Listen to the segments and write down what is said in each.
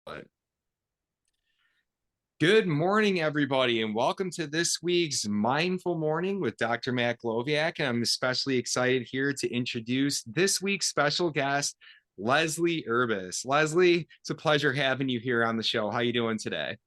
But good morning, everybody, and welcome to this week's Mindful Morning with Dr. Matt Gloviak. And I'm especially excited here to introduce this week's special guest, Leslie Urbas. Leslie, it's a pleasure having you here on the show. How you doing today?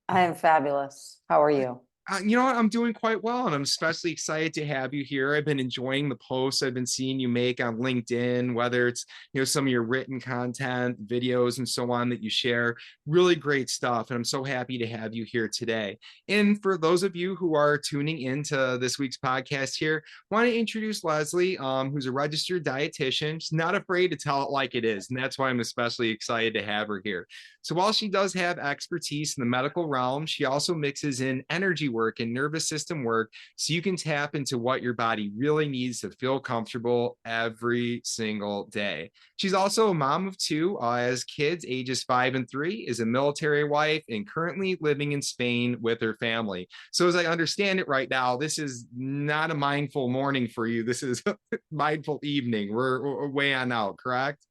I am fabulous. How are you? You know what? I'm doing quite well, and I'm especially excited to have you here. I've been enjoying the posts I've been seeing you make on LinkedIn, whether it's some of your written content, videos, and so on that you share. Really great stuff, and I'm so happy to have you here today. And for those of you who are tuning into this week's podcast here, I want to introduce Leslie, who's a registered dietitian. She's not afraid to tell it like it is, and that's why I'm especially excited to have her here. So while she does have expertise in the medical realm, she also mixes in energy work and nervous system work so you can tap into what your body really needs to feel comfortable every single day. She's also a mom of two, has kids ages 5 and 3, is a military wife, and currently living in Spain with her family. So as I understand it right now, this is not a mindful morning for you. This is a mindful evening. We're way on out, correct?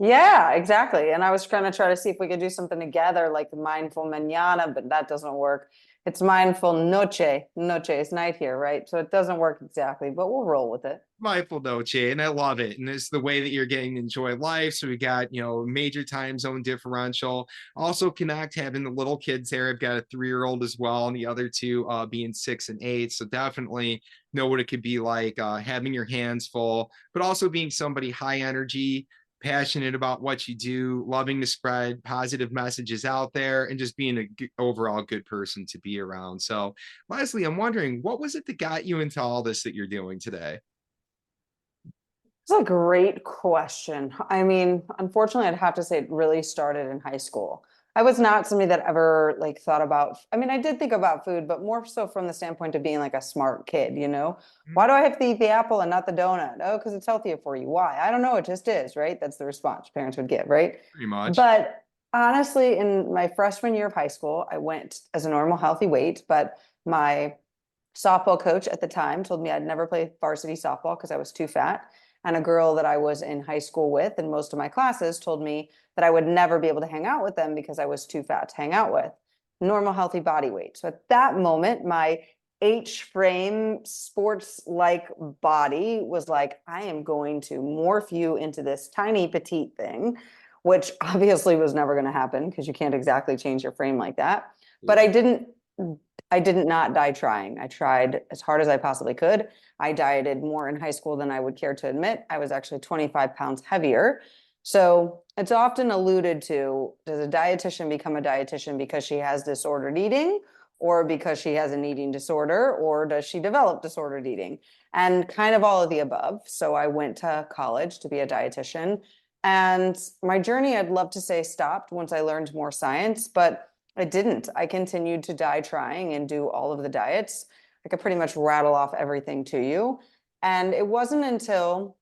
Yeah, exactly. And I was going to try to see if we could do something together, like mindful mañana, but that doesn't work. It's mindful noche. Noche is night here, right? So it doesn't work exactly, but we'll roll with it. Mindful Noche, and I love it. And it's the way that you're getting to enjoy life. So we got, major time zone differential. Also connect having the little kids there. I've got a 3-year-old as well, and the other two being 6 and 8. So definitely know what it could be like having your hands full, but also being somebody high energy, passionate about what you do, loving to spread positive messages out there, and just being a overall good person to be around. So, Leslie, I'm wondering, what was it that got you into all this that you're doing today? It's a great question. I mean, unfortunately, I'd have to say it really started in high school. I was not somebody that ever like thought about, I mean, I did think about food, but more so from the standpoint of being like a smart kid, you know? Why do I have to eat the apple and not the donut? Oh, because it's healthier for you. Why? I don't know. It just is, right? That's the response parents would give, right? Pretty much. But honestly, in my freshman year of high school, I went as a normal healthy weight, but my softball coach at the time told me I'd never play varsity softball because I was too fat. And a girl that I was in high school with and most of my classes told me that I would never be able to hang out with them because I was too fat to hang out with. Normal, healthy body weight. So at that moment, my H frame sports like body was like, I am going to morph you into this tiny petite thing, which obviously was never going to happen because you can't exactly change your frame like that. But I did not die trying. I tried as hard as I possibly could. I dieted more in high school than I would care to admit. I was actually 25 pounds heavier. So it's often alluded to, does a dietitian become a dietitian because she has disordered eating or because she has an eating disorder, or does she develop disordered eating? And kind of all of the above. So I went to college to be a dietitian. And my journey, I'd love to say, stopped once I learned more science, but I didn't. I continued to die trying and do all of the diets. I could pretty much rattle off everything to you. And it wasn't until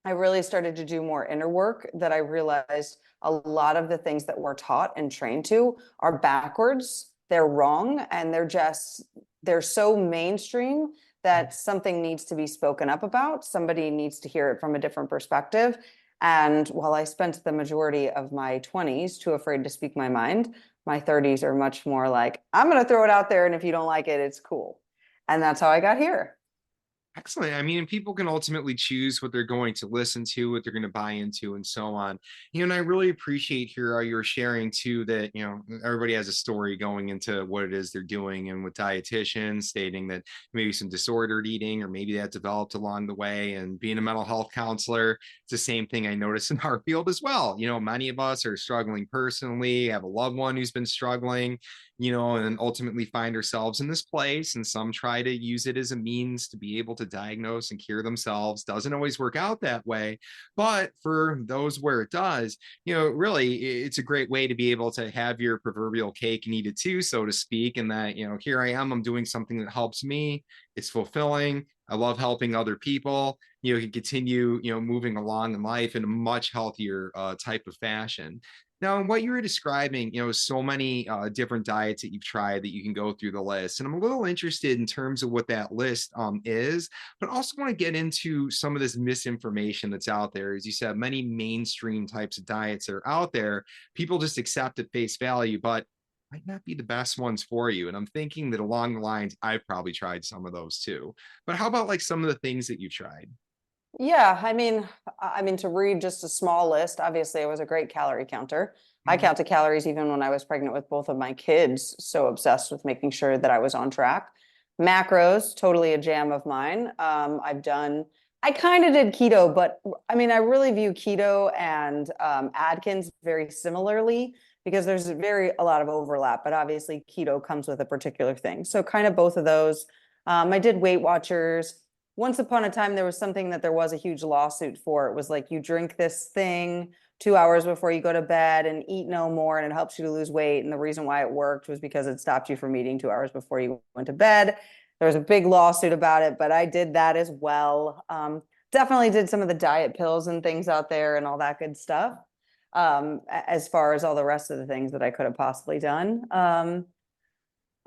I really started to do more inner work that I realized a lot of the things that we're taught and trained to are backwards. They're wrong, and they're so mainstream that something needs to be spoken up about. Somebody needs to hear it from a different perspective. And while I spent the majority of my 20s too afraid to speak my mind, my 30s are much more like, I'm going to throw it out there, and if you don't like it, it's cool. And that's how I got here. Excellent. I mean, people can ultimately choose what they're going to listen to, what they're going to buy into, and so on. And I really appreciate here you're sharing too that, everybody has a story going into what it is they're doing. And with dietitians stating that maybe some disordered eating, or maybe that developed along the way, and being a mental health counselor, it's the same thing I notice in our field as well. Many of us are struggling personally, have a loved one who's been struggling, and ultimately find ourselves in this place. And some try to use it as a means to be able to diagnose and cure themselves. Doesn't always work out that way. But for those where it does, really, it's a great way to be able to have your proverbial cake and eat it too, so to speak. And that, here I am, I'm doing something that helps me. It's fulfilling. I love helping other people. You can continue, moving along in life in a much healthier type of fashion. Now, in what you were describing, so many different diets that you've tried that you can go through the list. And I'm a little interested in terms of what that list is, but also want to get into some of this misinformation that's out there. As you said, many mainstream types of diets that are out there, people just accept at face value, but might not be the best ones for you. And I'm thinking that along the lines, I've probably tried some of those too. But how about like some of the things that you've tried? Yeah, I mean, to read just a small list, obviously I was a great calorie counter. I Mhm. counted calories even when I was pregnant with both of my kids, so obsessed with making sure that I was on track. Macros, totally a jam of mine. I kind of did keto, but I mean, I really view keto and Atkins very similarly because there's a lot of overlap, but obviously keto comes with a particular thing. So kind of both of those. I did Weight Watchers. Once upon a time, there was something that there was a huge lawsuit for. It was like you drink this thing 2 hours before you go to bed and eat no more, and it helps you to lose weight. And the reason why it worked was because it stopped you from eating 2 hours before you went to bed. There was a big lawsuit about it, but I did that as well. Definitely did some of the diet pills and things out there and all that good stuff. As far as all the rest of the things that I could have possibly done.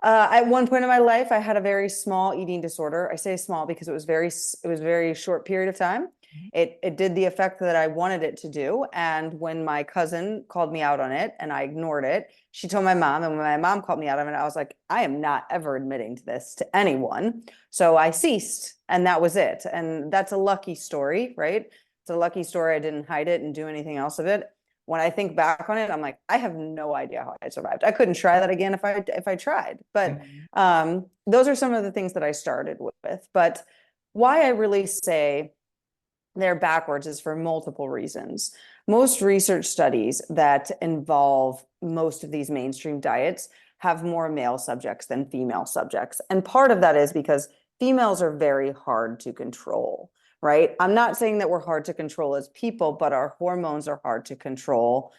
At one point in my life, I had a very small eating disorder. I say small because it was very short period of time. It did the effect that I wanted it to do. And when my cousin called me out on it and I ignored it, she told my mom. And when my mom called me out on it, I was like, I am not ever admitting to this to anyone. So I ceased, and that was it. And that's a lucky story, right? It's a lucky story. I didn't hide it and do anything else of it. When I think back on it, I'm like, I have no idea how I survived. I couldn't try that again if I tried. But Mhm. those are some of the things that I started with. But why I really say they're backwards is for multiple reasons. Most research studies that involve most of these mainstream diets have more male subjects than female subjects. And part of that is because females are very hard to control, right? I'm not saying that we're hard to control as people, but our hormones are hard to control.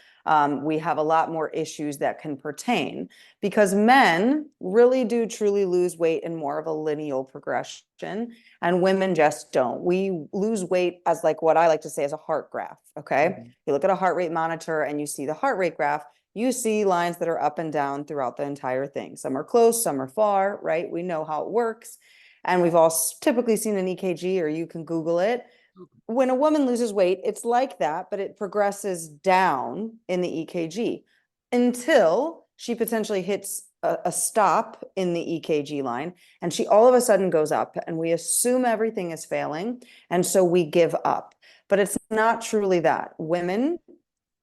We have a lot more issues that can pertain because men really do truly lose weight in more of a lineal progression, and women just don't. We lose weight as like what I like to say as a heart graph. Okay. Mhm. You look at a heart rate monitor and you see the heart rate graph, you see lines that are up and down throughout the entire thing. Some are close, some are far, right? We know how it works. And we've all typically seen an EKG, or you can Google it. When a woman loses weight, it's like that, but it progresses down in the EKG until she potentially hits a stop in the EKG line, and she all of a sudden goes up, and we assume everything is failing, and so we give up. But it's not truly that. Women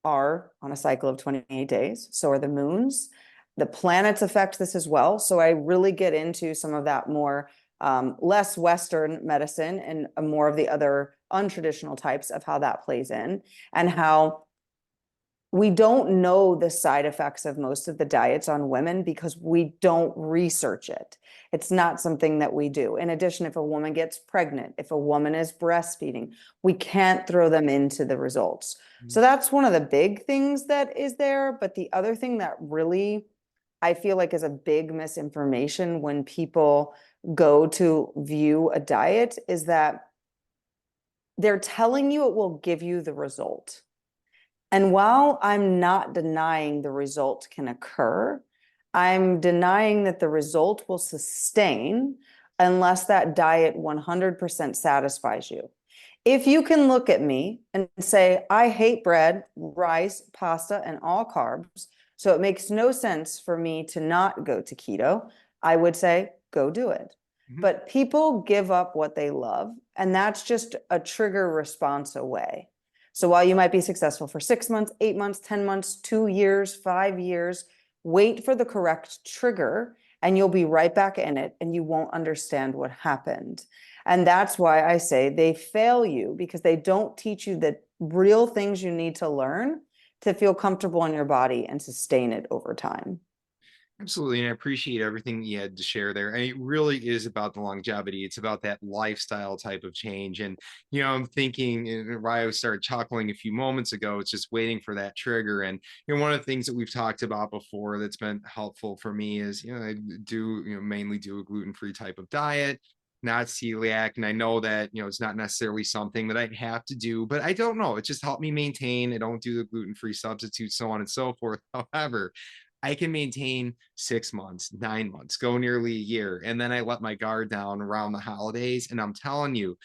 are on a cycle of 28 days, so are the moons. The planets affect this as well. So I really get into some of that more less Western medicine and more of the other untraditional types of how that plays in, and how we don't know the side effects of most of the diets on women because we don't research it. It's not something that we do. In addition, if a woman gets pregnant, if a woman is breastfeeding, we can't throw them into the results. So that's one of the big things that is there. But the other thing that really I feel like is a big misinformation when people go to view a diet is that they're telling you it will give you the result. And while I'm not denying the result can occur, I'm denying that the result will sustain unless that diet 100% satisfies you. If you can look at me and say, I hate bread, rice, pasta, and all carbs, so it makes no sense for me to not go to keto, I would say, go do it. Mhm. But people give up what they love, and that's just a trigger response away. So while you might be successful for 6 months, 8 months, 10 months, 2 years, 5 years, wait for the correct trigger and you'll be right back in it and you won't understand what happened. And that's why I say they fail you because they don't teach you the real things you need to learn to feel comfortable in your body and sustain it over time. Absolutely. And I appreciate everything you had to share there. And it really is about the longevity. It's about that lifestyle type of change. And, I'm thinking, and why I started chuckling a few moments ago, it's just waiting for that trigger. And, one of the things that we've talked about before that's been helpful for me is, I do, mainly do a gluten-free type of diet. not celiac. And I know that, it's not necessarily something that I'd have to do, but I don't know. It just helped me maintain. I don't do the gluten-free substitutes, so on and so forth. However, I can maintain 6 months, 9 months, go nearly a year. And then I let my guard down around the holidays. And I'm telling you,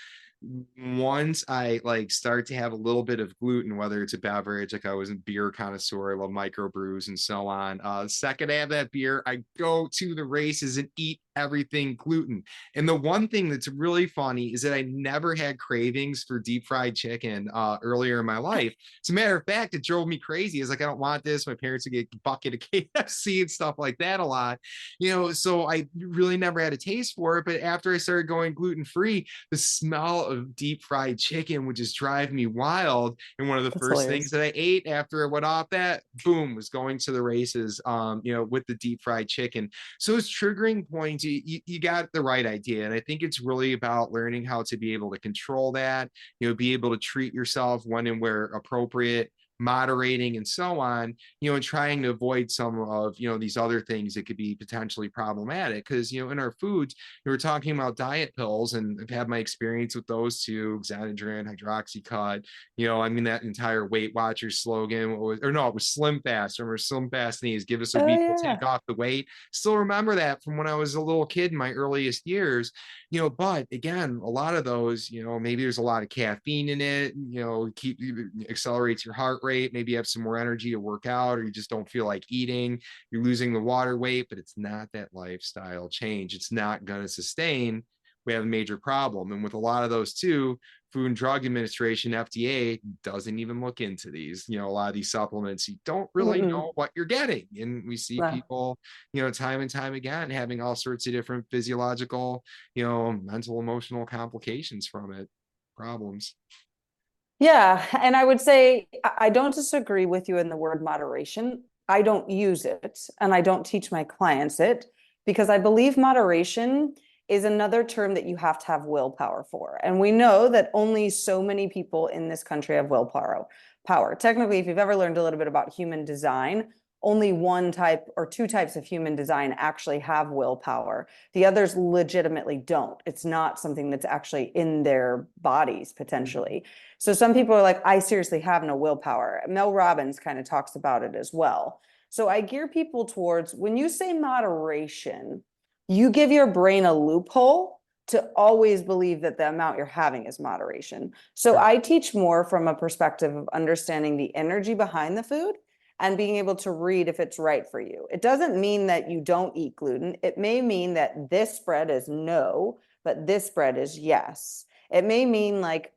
once I like start to have a little bit of gluten, whether it's a beverage, like I was a beer connoisseur, I love microbrews and so on. The second I have that beer, I go to the races and eat everything gluten. And the one thing that's really funny is that I never had cravings for deep fried chicken earlier in my life. As a matter of fact, it drove me crazy. It's like, I don't want this. My parents would get a bucket of KFC and stuff like that a lot, so I really never had a taste for it. But after I started going gluten free, the smell of deep fried chicken would just drive me wild. And one of the That's first things hilarious. that I ate after I went off that, boom, was going to the races, with the deep fried chicken. So it's triggering points. You got the right idea. And I think it's really about learning how to be able to control that, be able to treat yourself when and where appropriate, moderating and so on, and trying to avoid some of, these other things that could be potentially problematic. Because, in our foods, we were talking about diet pills, and I've had my experience with those too, Xanadrin, Hydroxycut, I mean, that entire Weight Watchers slogan was, or no, it was Slim Fast. Remember Slim Fast is give us a Oh week, we'll yeah. take off the weight. Still remember that from when I was a little kid in my earliest years, but again, a lot of those, maybe there's a lot of caffeine in it, keep accelerates your heart rate, maybe you have some more energy to work out, or you just don't feel like eating, you're losing the water weight, but it's not that lifestyle change. It's not going to sustain. We have a major problem. And with a lot of those too, Food and Drug Administration, FDA, doesn't even look into these. A lot of these supplements, you don't really Mm-mm. know what you're getting. And we see No. people, time and time again, having all sorts of different physiological, mental, emotional complications from it, problems. Yeah, and I would say I don't disagree with you in the word moderation. I don't use it and I don't teach my clients it because I believe moderation is another term that you have to have willpower for. And we know that only so many people in this country have willpower. Technically, if you've ever learned a little bit about human design, only one type or two types of human design actually have willpower. The others legitimately don't. It's not something that's actually in their bodies potentially. So some people are like, I seriously have no willpower. Mel Robbins kind of talks about it as well. So I gear people towards when you say moderation, you give your brain a loophole to always believe that the amount you're having is moderation. So Sure. I teach more from a perspective of understanding the energy behind the food and being able to read if it's right for you. It doesn't mean that you don't eat gluten. It may mean that this bread is no, but this bread is yes. It may mean like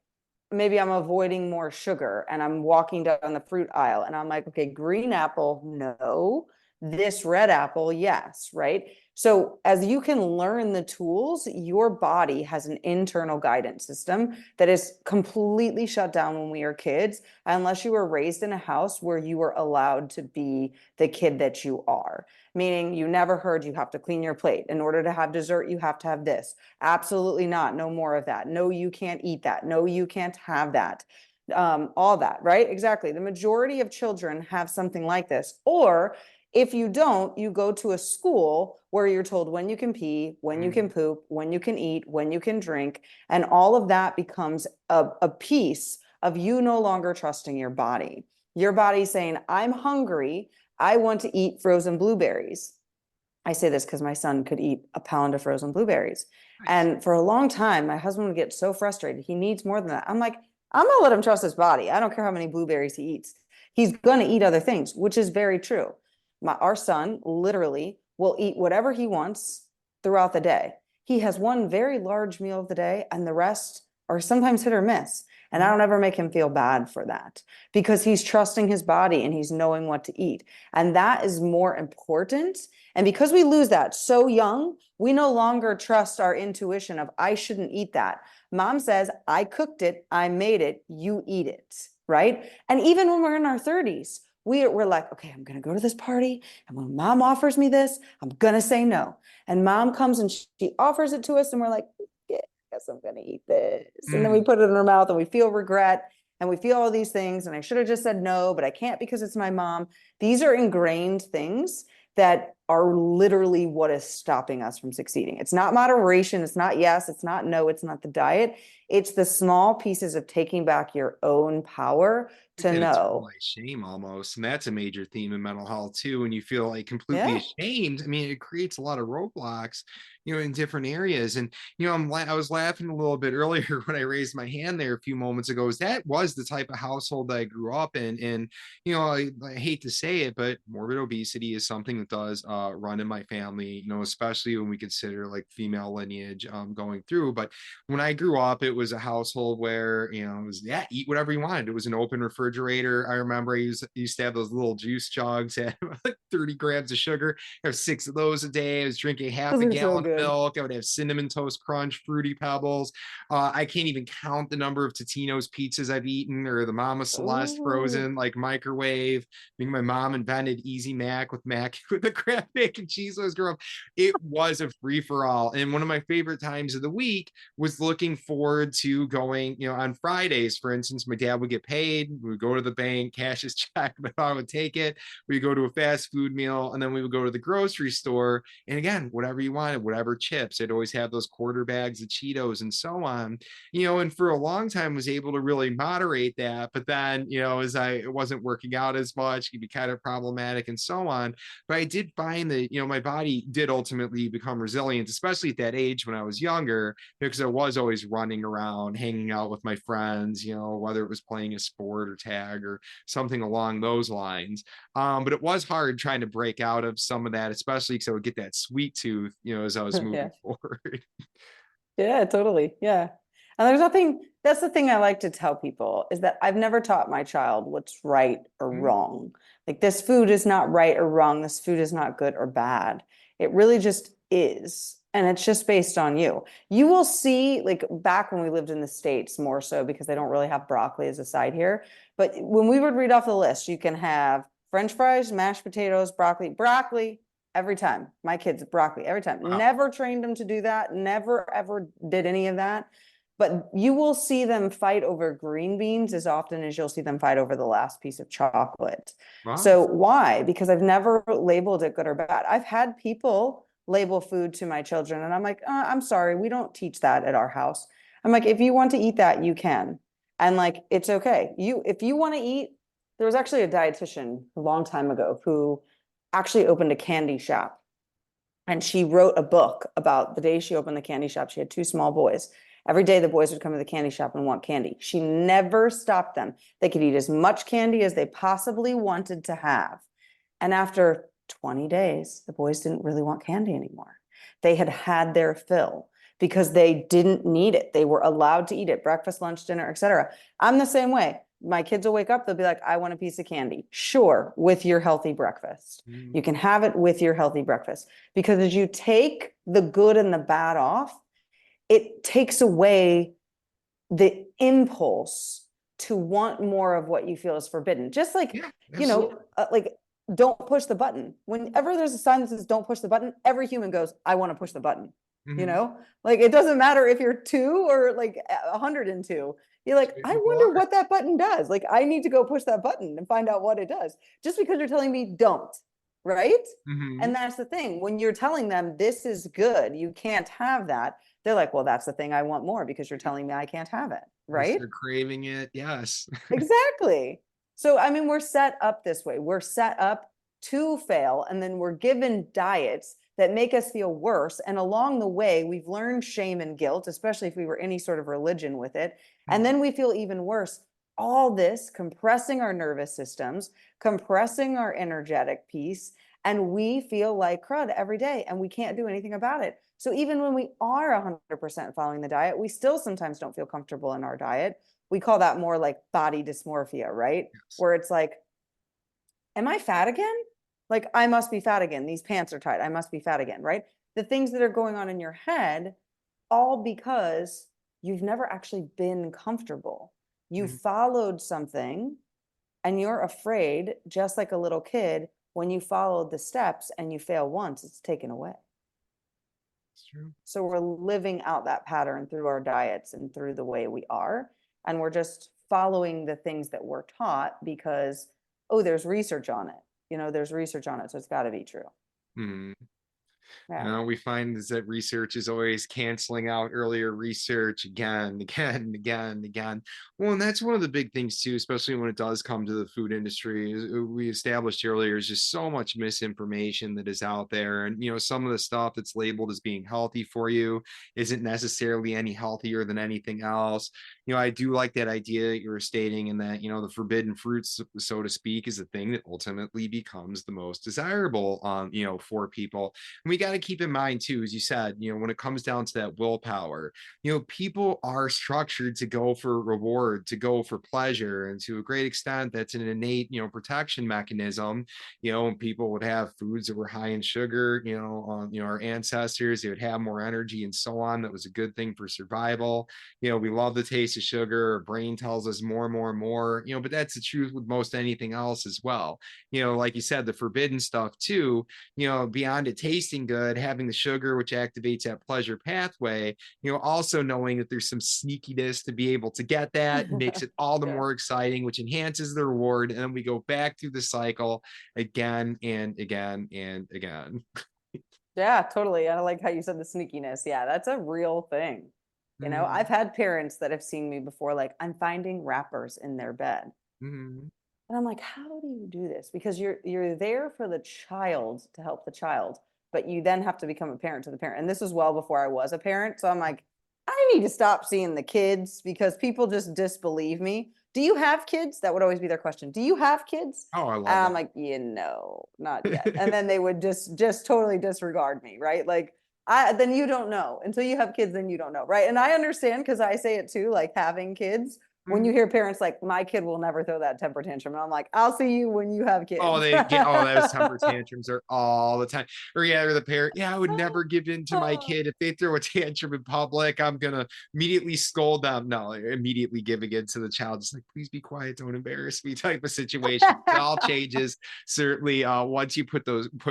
maybe I'm avoiding more sugar and I'm walking down the fruit aisle and I'm like, okay, green apple, no, this red apple, yes, right? So as you can learn the tools, your body has an internal guidance system that is completely shut down when we are kids, unless you were raised in a house where you were allowed to be the kid that you are. Meaning you never heard you have to clean your plate. In order to have dessert, you have to have this. Absolutely not. No more of that. No, you can't eat that. No, you can't have that. All that, right? Exactly. The majority of children have something like this. Or if you don't, you go to a school where you're told when you can pee, when you can Mm. poop, when you can eat, when you can drink. And all of that becomes a piece of you no longer trusting your body. Your body saying, I'm hungry. I want to eat frozen blueberries. I say this because my son could eat a pound of frozen blueberries. Nice. And for a long time, my husband would get so frustrated. He needs more than that. I'm like, I'm going to let him trust his body. I don't care how many blueberries he eats. He's going to eat other things, which is very true. Our son literally will eat whatever he wants throughout the day. He has one very large meal of the day, and the rest are sometimes hit or miss. And I Mhm. don't ever make him feel bad for that because he's trusting his body and he's knowing what to eat. And that is more important. And because we lose that so young, we no longer trust our intuition of, I shouldn't eat that. Mom says, I cooked it, I made it, you eat it, right? And even when we're in our 30s, we're like, okay, I'm going to go to this party. And when mom offers me this, I'm going to say no. And mom comes and she offers it to us, and we're like, yeah, I guess I'm going to eat this. And then we Mm. put it in our mouth and we feel regret and we feel all these things. And I should have just said no, but I can't because it's my mom. These are ingrained things that are literally what is stopping us from succeeding. It's not moderation. It's not yes. It's not no. It's not the diet. It's the small pieces of taking back your own power to And know. internalized shame almost. And that's a major theme in mental health too. When you feel like completely Yeah. ashamed, I mean, it creates a lot of roadblocks, in different areas. And, I was laughing a little bit earlier when I raised my hand there a few moments ago, is that was the type of household that I grew up in. And, I hate to say it, but morbid obesity is something that does run in my family, especially when we consider like female lineage going through. But when I grew up, it was a household where, it was, yeah, eat whatever you wanted. It was an open refrigerator. I remember I used to have those little juice jugs that had like 30 grams of sugar. I have 6 of those a day. I was drinking half Those a are so gallon of good. milk. I would have cinnamon toast crunch, fruity pebbles. I can't even count the number of Totino's pizzas I've eaten, or the Mama Celeste Oh, frozen like microwave. I think my mom invented Easy Mac with mac with the Kraft mac and cheese when I was growing up. It was a free for all. And one of my favorite times of the week was looking forward to going, on Fridays, for instance. My dad would get paid. We would go to the bank, cash his check, my mom would take it. We would go to a fast food meal, and then we would go to the grocery store. And again, whatever you wanted, whatever chips, I'd always have those quarter bags of Cheetos and so on, and for a long time was able to really moderate that. But then, as it wasn't working out as much, it could be kind of problematic and so on. But I did find that, my body did ultimately become resilient, especially at that age when I was younger, because I was always running around, hanging out with my friends, whether it was playing a sport or tag or something along those lines. But it was hard trying to break out of some of that, especially because I would get that sweet tooth, as I was moving yeah. forward. Yeah, totally. Yeah. And there's nothing, that's the thing I like to tell people is that I've never taught my child what's right or wrong. Like this food is not right or wrong. This food is not good or bad. It really just is. And it's just based on you. You will see, like back when we lived in the States more so because they don't really have broccoli as a side here. But when we would read off the list, you can have French fries, mashed potatoes, broccoli, every time. My kids, broccoli, every time. Wow. Never trained them to do that. Never, ever did any of that. But you will see them fight over green beans as often as you'll see them fight over the last piece of chocolate. Wow. So why? Because I've never labeled it good or bad. I've had people label food to my children, and I'm like, I'm sorry, we don't teach that at our house. I'm like, if you want to eat that, you can. And like, it's okay. If you want to eat, there was actually a dietitian a long time ago who actually opened a candy shop. And she wrote a book about the day she opened the candy shop. She had 2 small boys. Every day the boys would come to the candy shop and want candy. She never stopped them. They could eat as much candy as they possibly wanted to have. And after 20 days, the boys didn't really want candy anymore. They had had their fill because they didn't need it. They were allowed to eat it, breakfast, lunch, dinner, etc. I'm the same way. My kids will wake up, they'll be like, I want a piece of candy. Sure, with your healthy breakfast. You can have it with your healthy breakfast. Because as you take the good and the bad off, it takes away the impulse to want more of what you feel is forbidden. Just like, Yeah, absolutely. like don't push the button. Whenever there's a sign that says don't push the button, every human goes, I want to push the button. Mhm. Like it doesn't matter if you're 2 or like 102. You're like, Straight I in the wonder water. what that button does. Like, I need to go push that button and find out what it does. Just because you're telling me don't, right? Mhm. And that's the thing. When you're telling them this is good, you can't have that. They're like, well, that's the thing I want more because you're telling me I can't have it, They right? start craving it. Yes. Exactly. So, I mean, we're set up this way. We're set up to fail, and then we're given diets that make us feel worse. And along the way, we've learned shame and guilt, especially if we were any sort of religion with it. And Mhm. then we feel even worse. All this compressing our nervous systems, compressing our energetic piece, and we feel like crud every day, and we can't do anything about it. So even when we are 100% following the diet, we still sometimes don't feel comfortable in our diet. We call that more like body dysmorphia, right? Yes. Where it's like, am I fat again? Like, I must be fat again. These pants are tight. I must be fat again, right? The things that are going on in your head, all because you've never actually been comfortable. You Mhm. followed something and you're afraid, just like a little kid, when you followed the steps and you fail once, it's taken away. It's true. So we're living out that pattern through our diets and through the way we are. And we're just following the things that we're taught because, oh, there's research on it. there's research on it, so it's got to be true. Hmm. Yeah. We find is that research is always canceling out earlier research again, again, again, again. Well, and that's one of the big things too, especially when it does come to the food industry. We established earlier is just so much misinformation that is out there, and some of the stuff that's labeled as being healthy for you isn't necessarily any healthier than anything else. I do like that idea that you were stating, and that the forbidden fruits, so to speak, is the thing that ultimately becomes the most desirable, for people. And we got to keep in mind too, as you said, when it comes down to that willpower, people are structured to go for reward, to go for pleasure, and to a great extent, that's an innate, protection mechanism. People would have foods that were high in sugar. Our ancestors, they would have more energy and so on. That was a good thing for survival. We love the taste of sugar. Our brain tells us more and more and more. But that's the truth with most anything else as well. Like you said, the forbidden stuff too. Beyond it tasting good, having the sugar, which activates that pleasure pathway, also knowing that there's some sneakiness to be able to get that makes it all the Yeah. more exciting, which enhances the reward. And then we go back through the cycle again and again and again. Yeah, totally. I like how you said the sneakiness. Yeah, that's a real thing. I've Mm-hmm. had parents that have seen me before, like, I'm finding wrappers in their bed. Mm-hmm. And I'm like, how do you do this? Because you're there for the child to help the child, but you then have to become a parent to the parent. And this was well before I was a parent. So I'm like, I need to stop seeing the kids because people just disbelieve me. Do you have kids? That would always be their question. Do you have kids? Oh, I And love I'm that. like, not yet. And then they would just totally disregard me, right? Like then you don't know. Until you have kids, then you don't know, right? And I understand because I say it too, like having kids when you hear parents like, my kid will never throw that temper tantrum. And I'm like, I'll see you when you have Oh, kids. they get those temper tantrums are all the time. Or yeah, or the parent, yeah, I would never give in to my kid. If they throw a tantrum in public, I'm gonna immediately scold them. No, immediately giving in to the child, just like, please be quiet, don't embarrass me, type of situation. It all changes certainly once you put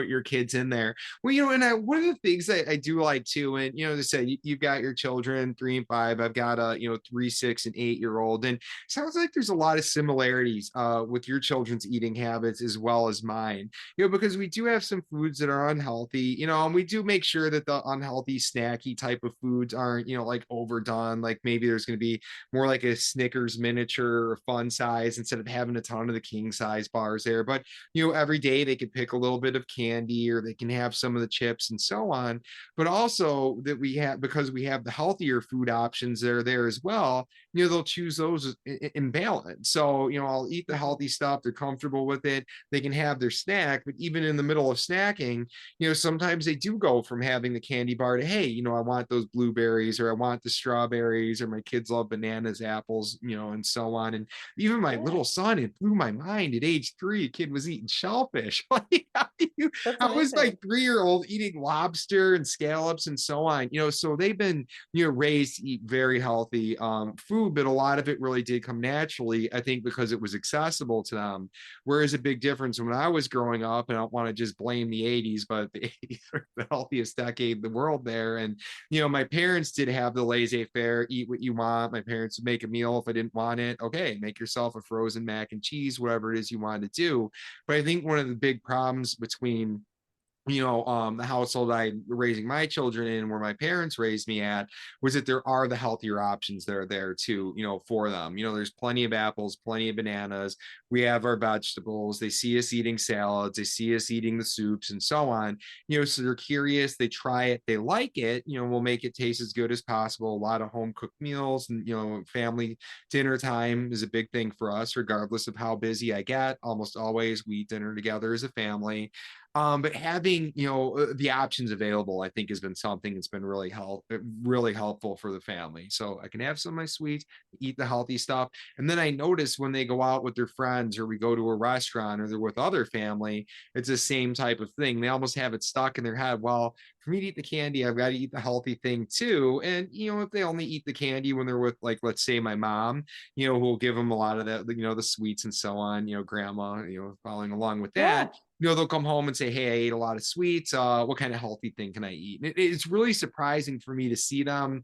your kids in there. Well, and one of the things I do like too, and as I said, you've got your children 3 and 5. I've got a 3, 6, and 8-year old, and sounds like there's a lot of similarities with your children's eating habits as well as mine, because we do have some foods that are unhealthy, and we do make sure that the unhealthy snacky type of foods aren't, like overdone. Like maybe there's going to be more like a Snickers miniature or fun size instead of having a ton of the king size bars there. But, every day they could pick a little bit of candy, or they can have some of the chips and so on. But also that we have, because we have the healthier food options that are there as well, they'll choose those in balance. So, I'll eat the healthy stuff. They're comfortable with it. They can have their snack, but even in the middle of snacking, sometimes they do go from having the candy bar to, hey, I want those blueberries, or I want the strawberries, or my kids love bananas, apples, and so on. And even my Yeah, little son, it blew my mind at age 3, a kid was eating shellfish. Like, that's how was my amazing. 3-year old eating lobster and scallops and so on? So they've been, raised to eat very healthy food, but a lot of it really did come naturally, I think, because it was accessible to them. Whereas a big difference when I was growing up, and I don't want to just blame the 80s, but the 80s are the healthiest decade in the world there. And, my parents did have the laissez-faire, eat what you want. My parents would make a meal if I didn't want it. Okay, make yourself a frozen mac and cheese, whatever it is you want to do. But I think one of the big problems between the household I'm raising my children in, where my parents raised me at, was that there are the healthier options that are there too, for them. There's plenty of apples, plenty of bananas. We have our vegetables. They see us eating salads. They see us eating the soups and so on. So they're curious. They try it. They like it. We'll make it taste as good as possible. A lot of home cooked meals, and, family dinner time is a big thing for us, regardless of how busy I get. Almost always we eat dinner together as a family. But having, the options available, I think has been something that's been really helpful for the family. So I can have some of my sweets, eat the healthy stuff. And then I notice when they go out with their friends, or we go to a restaurant, or they're with other family, it's the same type of thing. They almost have it stuck in their head. Well, for me to eat the candy, I've got to eat the healthy thing too. And, if they only eat the candy when they're with, like, let's say my mom, who'll give them a lot of that, the sweets and so on, grandma, following along with that, Yeah. they'll come home and say, hey, I ate a lot of sweets. What kind of healthy thing can I eat? And it's really surprising for me to see them,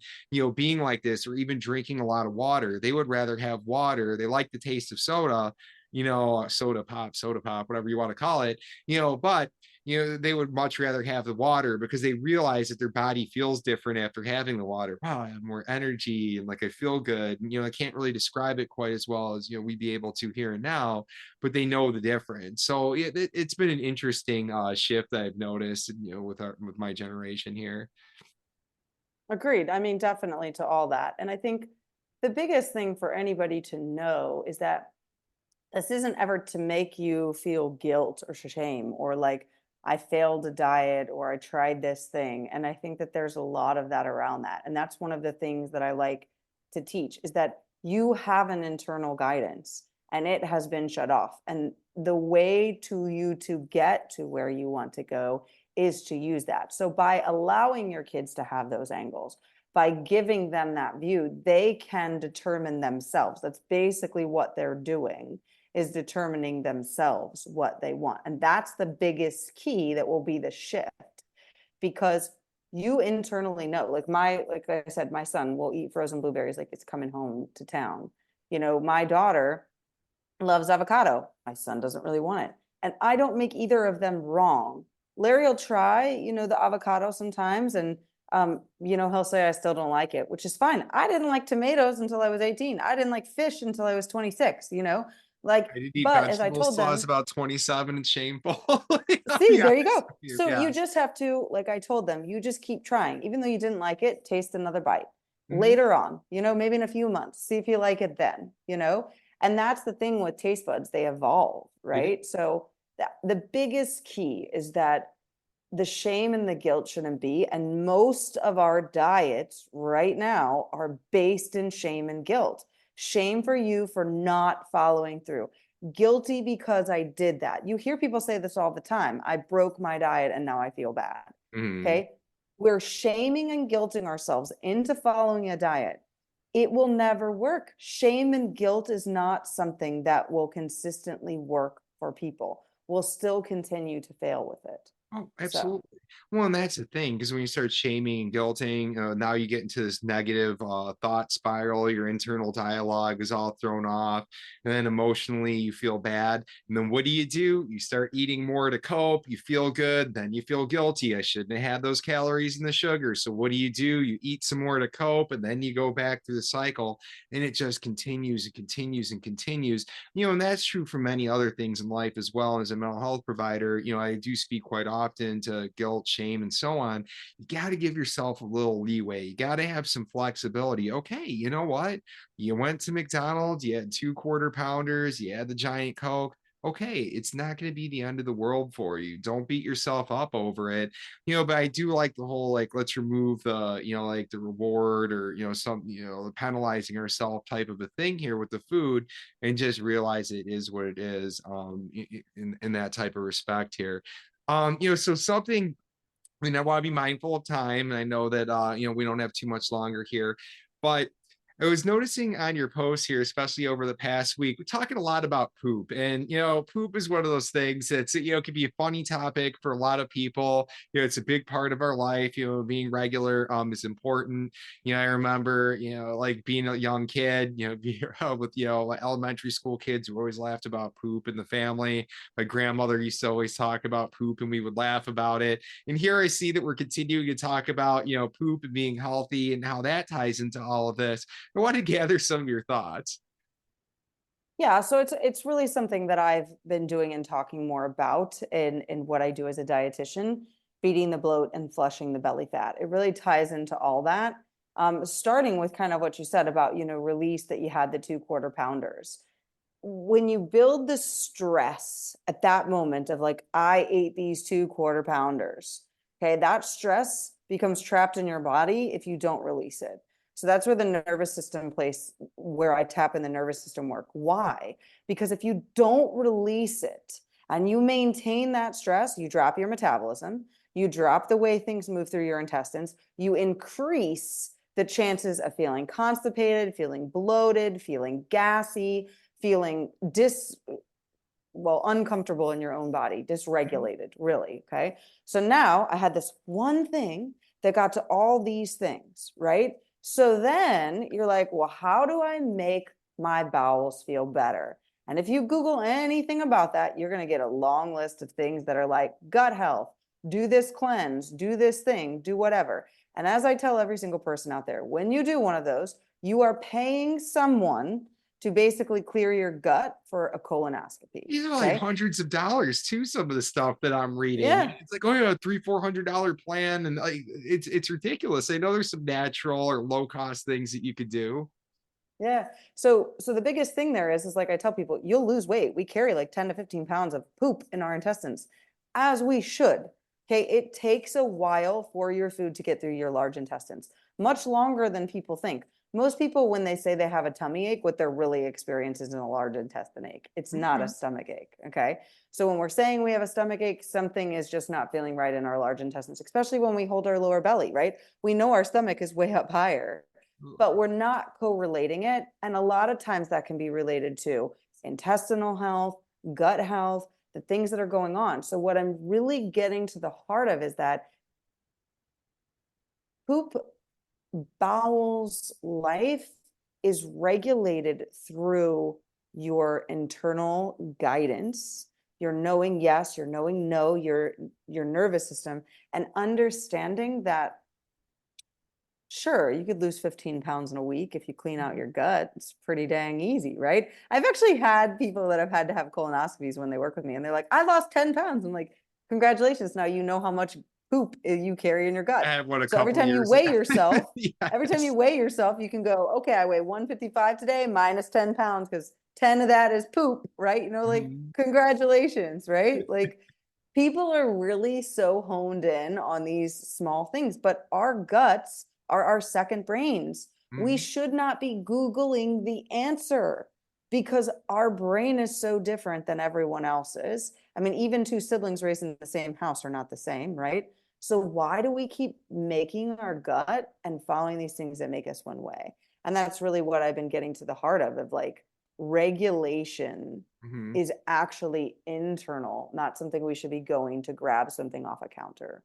being like this, or even drinking a lot of water. They would rather have water. They like the taste of soda, soda pop, whatever you want to call it, but they would much rather have the water because they realize that their body feels different after having the water. Wow, I have more energy and like I feel good. And, I can't really describe it quite as well as, we'd be able to here and now, but they know the difference. So it's been an interesting shift that I've noticed, with my generation here. Agreed. I mean, definitely to all that. And I think the biggest thing for anybody to know is that this isn't ever to make you feel guilt or shame or like I failed a diet or I tried this thing. And I think that there's a lot of that around that. And that's one of the things that I like to teach is that you have an internal guidance and it has been shut off. And the way to you to get to where you want to go is to use that. So by allowing your kids to have those angles, by giving them that view, they can determine themselves. That's basically what they're doing, is determining themselves what they want. And that's the biggest key that will be the shift, because you internally know, like I said, my son will eat frozen blueberries like it's coming home to town. My daughter loves avocado. My son doesn't really want it. And I don't make either of them wrong. Larry will try, the avocado sometimes, and he'll say I still don't like it, which is fine. I didn't like tomatoes until I was 18. I didn't like fish until I was 26, like, I did eat but as I vegetables told till I was them, about 27 and shameful. I'll see, be there you honest go. with you. So you Yes. just have to, like I told them, you just keep trying. Even though you didn't like it, taste another bite Mhm. later on, maybe in a few months, see if you like it then. And that's the thing with taste buds, they evolve, They do. right? So the biggest key is that the shame and the guilt shouldn't be. And most of our diets right now are based in shame and guilt. Shame for you for not following through. Guilty because I did that. You hear people say this all the time. I broke my diet and now I feel bad. Mhm. Okay. We're shaming and guilting ourselves into following a diet. It will never work. Shame and guilt is not something that will consistently work for people. We'll still continue to fail with it. Oh, So, absolutely. Well, and that's the thing, because when you start shaming and guilting, now you get into this negative thought spiral. Your internal dialogue is all thrown off, and then emotionally you feel bad. And then what do? You start eating more to cope. You feel good, then you feel guilty. I shouldn't have had those calories and the sugar. So what do? You eat some more to cope, and then you go back through the cycle, and it just continues and continues and continues. And that's true for many other things in life as well. As a mental health provider, I do speak quite often to guilt, shame, and so on. You got to give yourself a little leeway. You got to have some flexibility. Okay, you know what? You went to McDonald's, you had 2 quarter pounders, you had the giant Coke. Okay, it's not going to be the end of the world for you. Don't beat yourself up over it. But I do like the whole, like, let's remove the, like the reward or, some, the penalizing ourselves type of a thing here with the food, and just realize it is what it is, in that type of respect here. So something, I want to be mindful of time, and I know that we don't have too much longer here, but I was noticing on your posts here, especially over the past week, we're talking a lot about poop. And poop is one of those things that's, can be a funny topic for a lot of people. It's a big part of our life. Being regular is important. I remember, like being a young kid, with elementary school kids who always laughed about poop in the family. My grandmother used to always talk about poop and we would laugh about it. And here I see that we're continuing to talk about, poop and being healthy and how that ties into all of this. I want to gather some of your thoughts. yeah, so it's really something that I've been doing and talking more about in what I do as a dietitian, feeding the bloat and flushing the belly fat. It really ties into all that. Starting with kind of what you said about, release that you had the 2 quarter pounders. When you build the stress at that moment of like, I ate these 2 quarter pounders, okay, that stress becomes trapped in your body if you don't release it. So that's where the nervous system plays, where I tap in the nervous system work. Why? Because if you don't release it and you maintain that stress, you drop your metabolism, you drop the way things move through your intestines, you increase the chances of feeling constipated, feeling bloated, feeling gassy, feeling uncomfortable in your own body, dysregulated, really. Okay. So now I had this one thing that got to all these things, right? So then you're like, well, how do I make my bowels feel better? And if you Google anything about that, you're going to get a long list of things that are like gut health, do this cleanse, do this thing, do whatever. And as I tell every single person out there, when you do one of those, you are paying someone to basically clear your gut for a colonoscopy. These are like Okay. hundreds of dollars too, some of the stuff that I'm reading. Yeah. It's like, oh yeah, $300-$400 plan. And like it's ridiculous. I know there's some natural or low cost things that you could do. Yeah. So the biggest thing there is like I tell people, you'll lose weight. We carry like 10 to 15 pounds of poop in our intestines, as we should. Okay. It takes a while for your food to get through your large intestines, much longer than people think. Most people, when they say they have a tummy ache, what they're really experiencing is a large intestine ache. It's not a Okay. stomach ache. Okay. So when we're saying we have a stomach ache, something is just not feeling right in our large intestines, especially when we hold our lower belly, right? We know our stomach is way up higher, but we're not correlating it. And a lot of times that can be related to intestinal health, gut health, the things that are going on. So, what I'm really getting to the heart of is that poop bowels life is regulated through your internal guidance, your knowing yes, your knowing no, your nervous system, and understanding that sure, you could lose 15 pounds in a week if you clean out your gut. It's pretty dang easy, right? I've actually had people that have had to have colonoscopies when they work with me, and they're like, I lost 10 pounds. I'm like, congratulations. Now you know how much poop you carry in your I gut. have what, a So every couple time you years. weigh yourself, Yes. you can go, okay, I weigh 155 today, minus 10 pounds, because 10 of that is poop, right? Like, Mhm. congratulations, right? Like, people are really so honed in on these small things, but our guts are our second brains. We Mhm. should not be Googling the answer because our brain is so different than everyone else's. I mean, even two siblings raised in the same house are not the same, right? So why do we keep making our gut and following these things that make us one way? And that's really what I've been getting to the heart of like regulation Mhm. is actually internal, not something we should be going to grab something off a counter.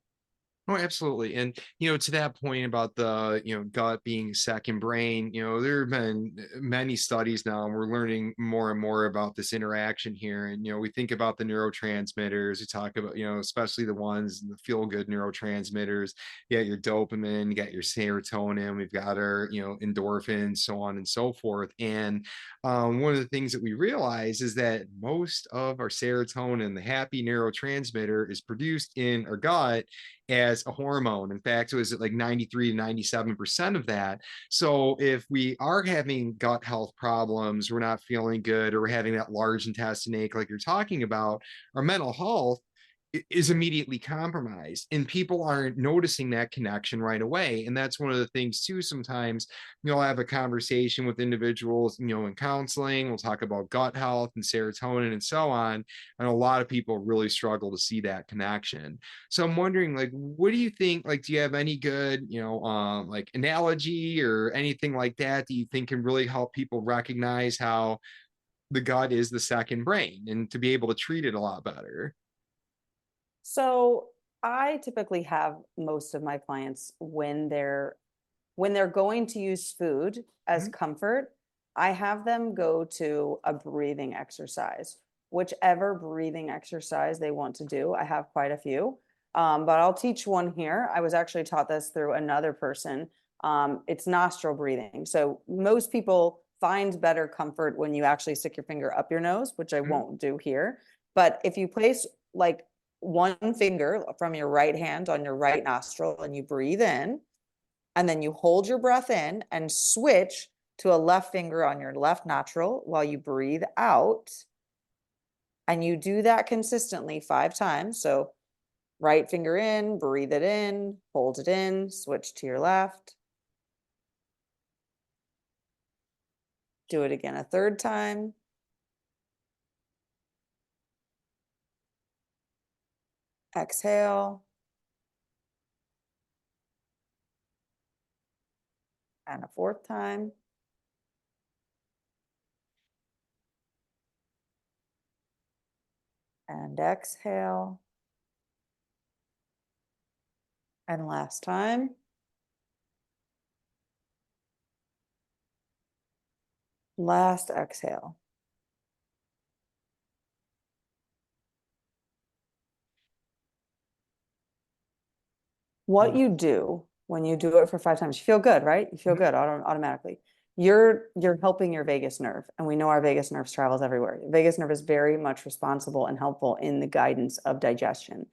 Oh, absolutely. And, to that point about the, gut being second brain, there have been many studies now, and we're learning more and more about this interaction here. And, we think about the neurotransmitters, we talk about, especially the ones, the feel good neurotransmitters. You got your dopamine, you got your serotonin, we've got our, endorphins, so on and so forth. And one of the things that we realize is that most of our serotonin, the happy neurotransmitter, is produced in our gut as a hormone. In fact, it was at like 93 to 97% of that. So if we are having gut health problems, we're not feeling good, or we're having that large intestine ache like you're talking about, our mental health is immediately compromised, and people aren't noticing that connection right away. And that's one of the things too. Sometimes you'll have a conversation with individuals, in counseling, we'll talk about gut health and serotonin and so on, and a lot of people really struggle to see that connection. So I'm wondering, like, what do you think? Like, do you have any good, like analogy or anything like that you think can really help people recognize how the gut is the second brain and to be able to treat it a lot better? So I typically have most of my clients when they're going to use food as Mhm. comfort, I have them go to a breathing exercise, whichever breathing exercise they want to do. I have quite a few, but I'll teach one here. I was actually taught this through another person. It's nostril breathing. So most people find better comfort when you actually stick your finger up your nose, which I Mhm. won't do here. But if you place like one finger from your right hand on your right nostril and you breathe in, and then you hold your breath in and switch to a left finger on your left nostril while you breathe out. And you do that consistently 5 times. So, right finger in, breathe it in, hold it in, switch to your left. Do it again a third time. Exhale. And a fourth time. And exhale. And last time. Last exhale. What you do when you do it for 5 times, you feel good, right? You feel Mhm. good automatically. You're helping your vagus nerve, and we know our vagus nerve travels everywhere. The vagus nerve is very much responsible and helpful in the guidance of digestion.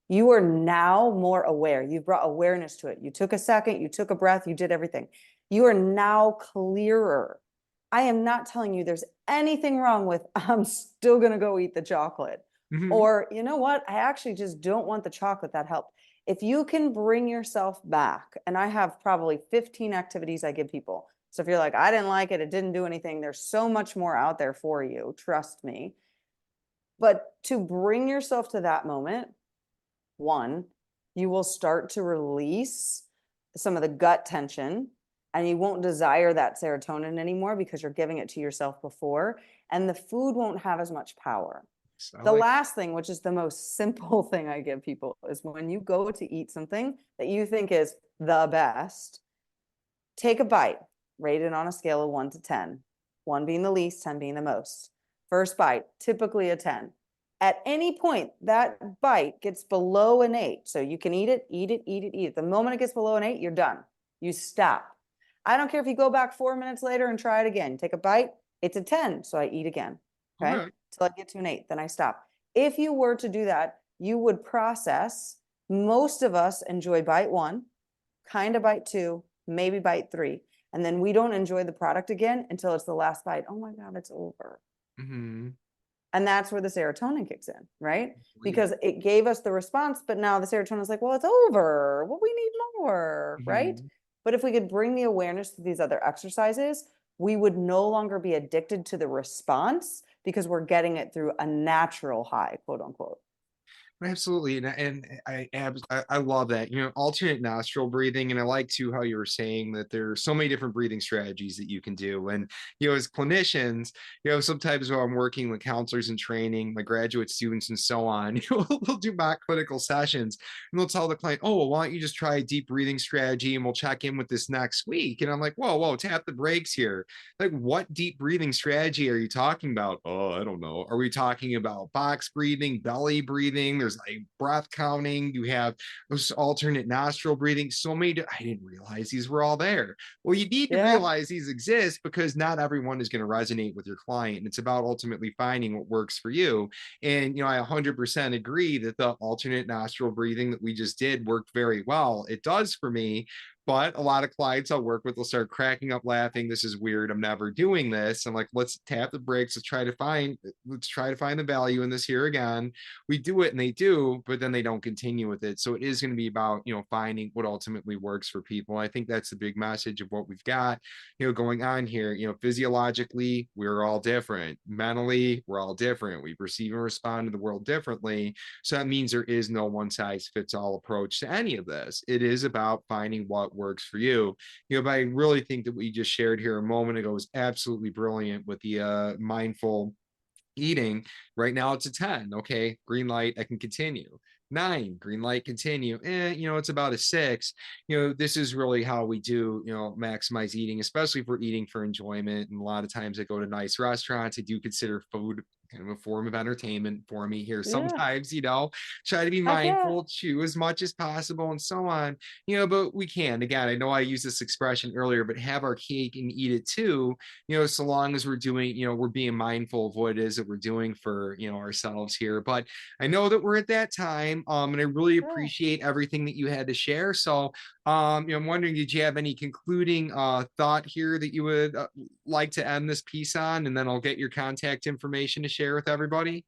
You are now more aware. You've brought awareness to it. You took a second, you took a breath, you did everything. You are now clearer. I am not telling you there's anything wrong with I'm still going to go eat the chocolate. Mhm. Or, you know what? I actually just don't want the chocolate. That helped. If you can bring yourself back, and I have probably 15 activities I give people. So if you're like, I didn't like it, it didn't do anything, there's so much more out there for you. Trust me. But to bring yourself to that moment, one, you will start to release some of the gut tension and you won't desire that serotonin anymore because you're giving it to yourself before. And the food won't have as much power. I The like. last thing, which is the most simple thing I give people, is when you go to eat something that you think is the best, take a bite, rate it on a scale of 1 to 10, 1 being the least, 10 being the most. First bite, typically a 10. At any point, that bite gets below an 8. So you can eat it, eat it, eat it, eat it. The moment it gets below an 8, you're done. You stop. I don't care if you go back 4 minutes later and try it again. Take a bite, it's a 10. So I eat again. Okay. Okay. Till I get to an 8. Then I stop. If you were to do that, you would process. Most of us enjoy bite 1, kind of bite 2, maybe bite 3. And then we don't enjoy the product again until it's the last bite. Oh my God, it's over. Mhm. And that's where the serotonin kicks in, right? Believe Because it gave us the response, but now the serotonin is like, well, it's over. Well, we need more, right? Mhm. But if we could bring the awareness to these other exercises, we would no longer be addicted to the response because we're getting it through a natural high, quote unquote. Absolutely, and I love that. Alternate nostril breathing, and I like too how you were saying that there's so many different breathing strategies that you can do. And as clinicians, sometimes when I'm working with counselors in training, my graduate students, and so on, they'll do mock clinical sessions, and they'll tell the client, "Oh, well, why don't you just try a deep breathing strategy, and we'll check in with this next week?" And I'm like, "Whoa, whoa, tap the brakes here. Like, what deep breathing strategy are you talking about?" "Oh, I don't know. Are we talking about box breathing, belly breathing? There's like breath counting. You have those alternate nostril breathing. So many. I didn't realize these were all there. Well, you need to Yeah. realize these exist because not everyone is going to resonate with your client. And it's about ultimately finding what works for you. And, I 100% agree that the alternate nostril breathing that we just did worked very well. It does for me. But a lot of clients I'll work with will start cracking up laughing. This is weird. I'm never doing this. I'm like, let's tap the brakes. Let's try to find the value in this here again. We do it and they do, but then they don't continue with it. So it is going to be about, finding what ultimately works for people. I think that's the big message of what we've got, going on here. Physiologically, we're all different. Mentally, we're all different. We perceive and respond to the world differently. So that means there is no one size fits all approach to any of this. It is about finding what works for you. But I really think that what you just shared here a moment ago was absolutely brilliant with the mindful eating. Right now it's a 10. Okay, green light, I can continue. 9, green light, continue. It's about a 6. This is really how we do, maximize eating, especially if we're eating for enjoyment. And a lot of times I go to nice restaurants. I do consider food kind of a form of entertainment for me here. Yeah. Sometimes, try to be Heck yeah. mindful, chew as much as possible, and so on. But we can. Again, I know I used this expression earlier, but have our cake and eat it too, so long as we're doing, we're being mindful of what it is that we're doing for, ourselves here. But I know that we're at that time, and I really Yeah. appreciate everything that you had to share. So, I'm wondering, did you have any concluding thought here that you would like to end this piece on, and then I'll get your contact information to share with everybody.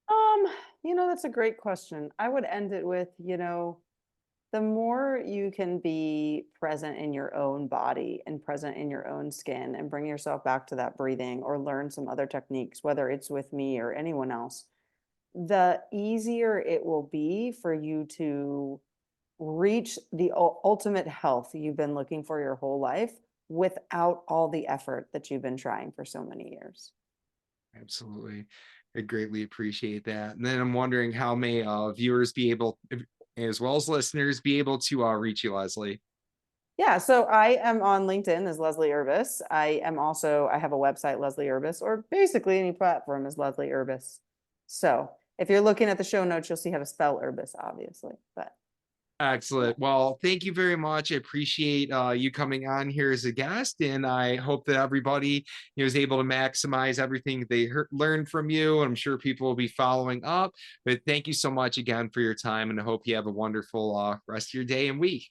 Um, that's a great question. I would end it with, the more you can be present in your own body and present in your own skin and bring yourself back to that breathing or learn some other techniques, whether it's with me or anyone else, the easier it will be for you to reach the ultimate health you've been looking for your whole life without all the effort that you've been trying for so many years. Absolutely. I greatly appreciate that. And then I'm wondering how may viewers be able, as well as listeners, be able to reach you, Leslie. Yeah, so I am on LinkedIn as Leslie Urbas. I have a website, Leslie Urbas, or basically any platform is Leslie Urbas. So if you're looking at the show notes, you'll see how to spell Urbas, obviously. But Excellent. Well, thank you very much. I appreciate you coming on here as a guest, and I hope that everybody is able to maximize everything they learned from you. I'm sure people will be following up. But thank you so much again for your time, and I hope you have a wonderful rest of your day and week.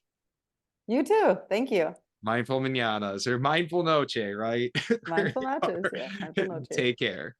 You too. Thank you. Mindful mananas or mindful noche, right? There Mindful you matches. are. Yeah, mindful noches. Take care.